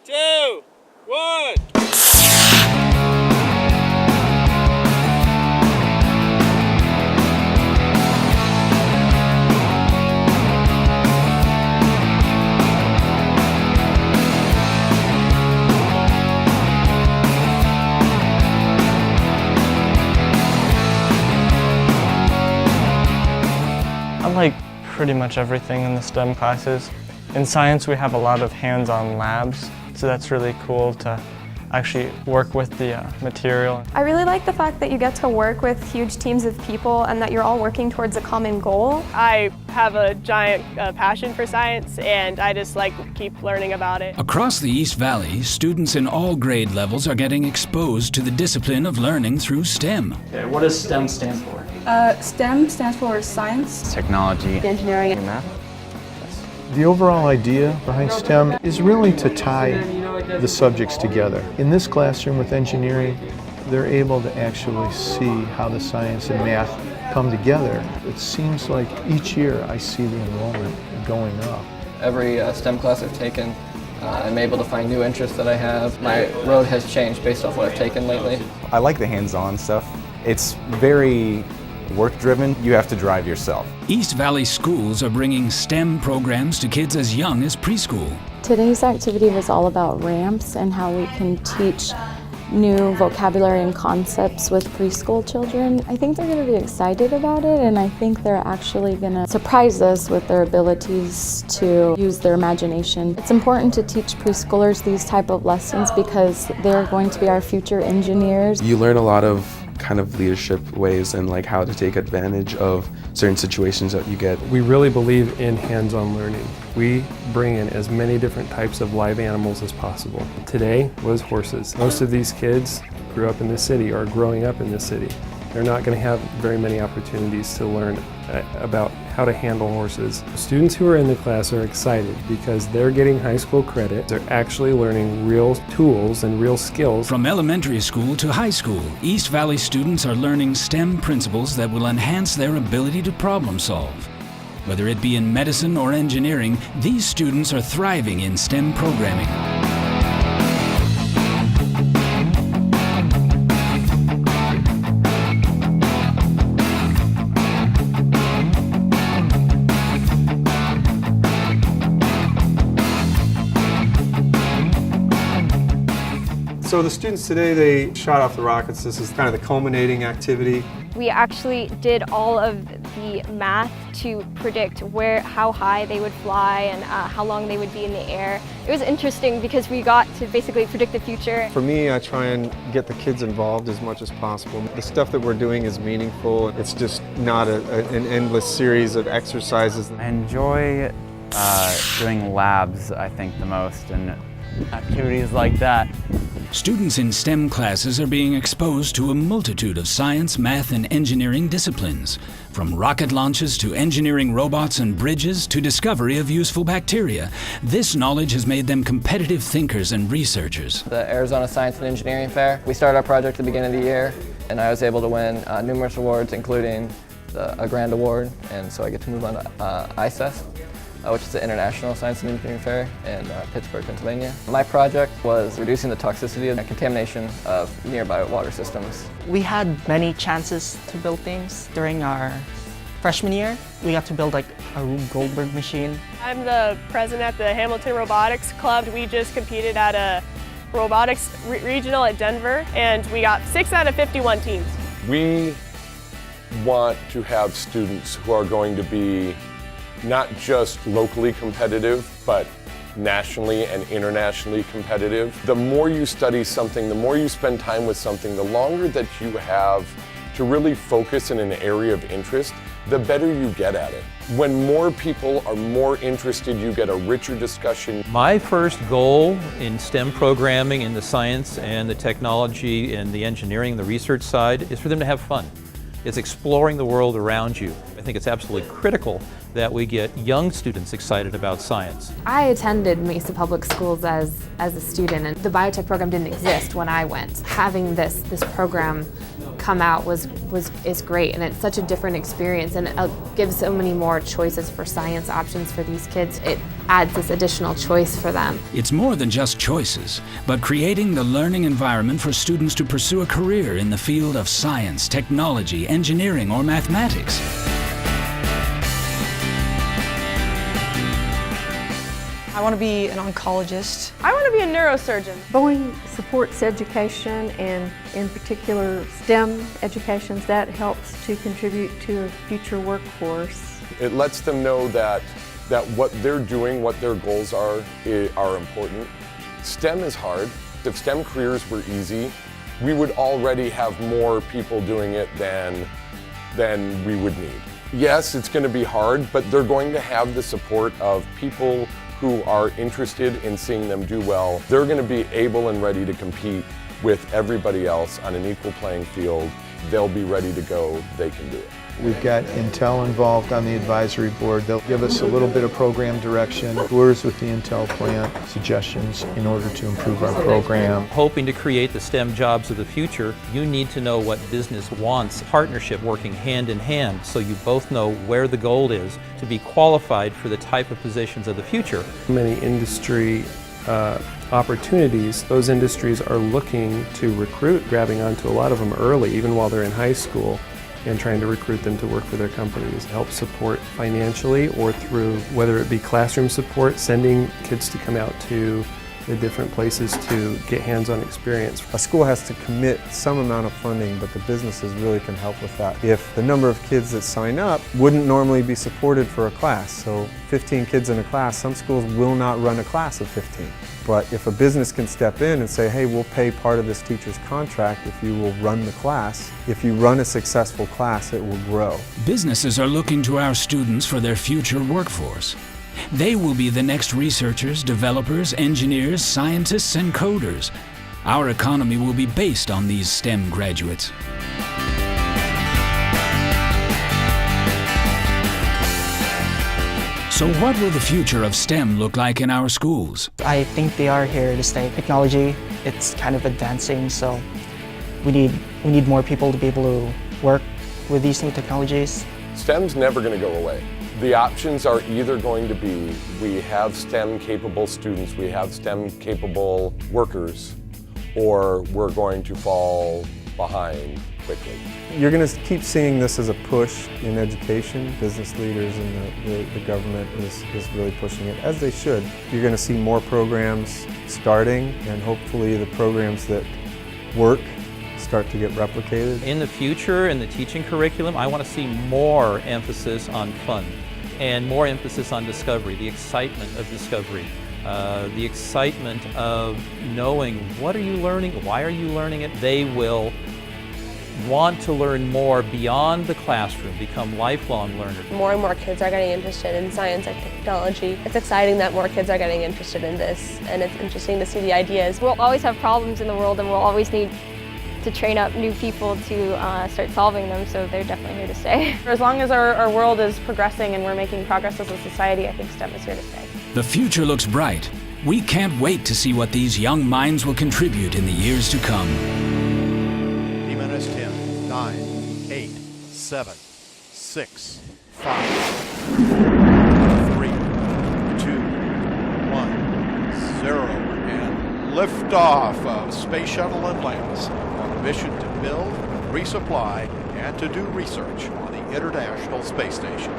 2, 1. I like pretty much everything in the STEM classes. In science, we have a lot of hands-on labs, so that's really cool to actually work with the material. I really like the fact that you get to work with huge teams of people and that you're all working towards a common goal. I have a giant passion for science, and I just like keep learning about it. Across the East Valley, students in all grade levels are getting exposed to the discipline of learning through STEM. Okay, what does STEM stand for? STEM stands for science, Technology, engineering, and math. The overall idea behind STEM is really to tie the subjects together. In this classroom with engineering, they're able to actually see how the science and math come together. It seems like each year I see the enrollment going up. Every STEM class I've taken, I'm able to find new interests that I have. My road has changed based off what I've taken lately. I like the hands-on stuff. It's very work-driven. You have to drive yourself. East Valley schools are bringing STEM programs to kids as young as preschool. Today's activity was all about ramps and how we can teach new vocabulary and concepts with preschool children. I think they're going to be excited about it, and I think they're actually going to surprise us with their abilities to use their imagination. It's important to teach preschoolers these type of lessons because they're going to be our future engineers. You learn a lot of kind of leadership ways and like how to take advantage of certain situations that you get. We really believe in hands-on learning. We bring in as many different types of live animals as possible. Today was horses. Most of these kids grew up in this city or are growing up in this city. They're not going to have very many opportunities to learn about how to handle horses. Students who are in the class are excited because they're getting high school credit. They're actually learning real tools and real skills. From elementary school to high school, East Valley students are learning STEM principles that will enhance their ability to problem solve. Whether it be in medicine or engineering, these students are thriving in STEM programming. So the students today, they shot off the rockets. This is kind of the culminating activity. We actually did all of the math to predict how high they would fly and how long they would be in the air. It was interesting because we got to basically predict the future. For me, I try and get the kids involved as much as possible. The stuff that we're doing is meaningful. It's just not an endless series of exercises. I enjoy doing labs, I think, the most, and activities like that. Students in STEM classes are being exposed to a multitude of science, math, and engineering disciplines. From rocket launches to engineering robots and bridges to discovery of useful bacteria, this knowledge has made them competitive thinkers and researchers. The Arizona Science and Engineering Fair, we started our project at the beginning of the year, and I was able to win numerous awards, including a grand award, and so I get to move on to ICES. Which is the International Science and Engineering Fair in Pittsburgh, Pennsylvania. My project was reducing the toxicity and contamination of nearby water systems. We had many chances to build things during our freshman year. We got to build like a Rube Goldberg machine. I'm the president at the Hamilton Robotics Club. We just competed at a robotics regional at Denver, and we got 6 out of 51 teams. We want to have students who are going to be not just locally competitive, but nationally and internationally competitive. The more you study something, the more you spend time with something, the longer that you have to really focus in an area of interest, the better you get at it. When more people are more interested, you get a richer discussion. My first goal in STEM programming, in the science and the technology and the engineering and the research side, is for them to have fun. It's exploring the world around you. I think it's absolutely critical that we get young students excited about science. I attended Mesa Public Schools as a student, and the biotech program didn't exist when I went. Having this program come out is great, and it's such a different experience, and it gives so many more choices for science options for these kids. It adds this additional choice for them. It's more than just choices, but creating the learning environment for students to pursue a career in the field of science, technology, engineering, or mathematics. I want to be an oncologist. I want to be a neurosurgeon. Boeing supports education, and in particular STEM educations. That helps to contribute to a future workforce. It lets them know that what they're doing, what their goals are important. STEM is hard. If STEM careers were easy, we would already have more people doing it than we would need. Yes, it's going to be hard, but they're going to have the support of people who are interested in seeing them do well. They're going to be able and ready to compete with everybody else on an equal playing field. They'll be ready to go. They can do it. We've got Intel involved on the advisory board. They'll give us a little bit of program direction, tours with the Intel plant, suggestions in order to improve our program. Hoping to create the STEM jobs of the future, you need to know what business wants, partnership working hand in hand, so you both know where the goal is to be qualified for the type of positions of the future. Many industry opportunities, those industries are looking to recruit, grabbing onto a lot of them early, even while they're in high school, and trying to recruit them to work for their companies. Help support financially or through, whether it be classroom support, sending kids to come out to the different places to get hands-on experience. A school has to commit some amount of funding, but the businesses really can help with that. If the number of kids that sign up wouldn't normally be supported for a class, so 15 kids in a class, some schools will not run a class of 15. But if a business can step in and say, hey, we'll pay part of this teacher's contract if you will run the class. If you run a successful class, it will grow. Businesses are looking to our students for their future workforce. They will be the next researchers, developers, engineers, scientists, and coders. Our economy will be based on these STEM graduates. So what will the future of STEM look like in our schools? I think they are here to stay. Technology, it's kind of advancing, so we need more people to be able to work with these new technologies. STEM's never going to go away. The options are either going to be we have STEM-capable students, we have STEM-capable workers, or we're going to fall behind quickly. You're going to keep seeing this as a push in education. Business leaders and the government is really pushing it, as they should. You're going to see more programs starting, and hopefully the programs that work start to get replicated. In the future, in the teaching curriculum, I want to see more emphasis on fun and more emphasis on discovery, the excitement of discovery, the excitement of knowing what are you learning, why are you learning it. They will want to learn more beyond the classroom, become lifelong learners. More and more kids are getting interested in science and technology. It's exciting that more kids are getting interested in this, and it's interesting to see the ideas. We'll always have problems in the world, and we'll always need to train up new people to start solving them, so they're definitely here to stay. As long as our world is progressing and we're making progress as a society, I think STEM is here to stay. The future looks bright. We can't wait to see what these young minds will contribute in the years to come. T-minus 10, 9, 8, 7, 6, 5, 3, 2, 1, 0, and liftoff of Space Shuttle Atlantis on a mission to build, resupply, and to do research on the International Space Station.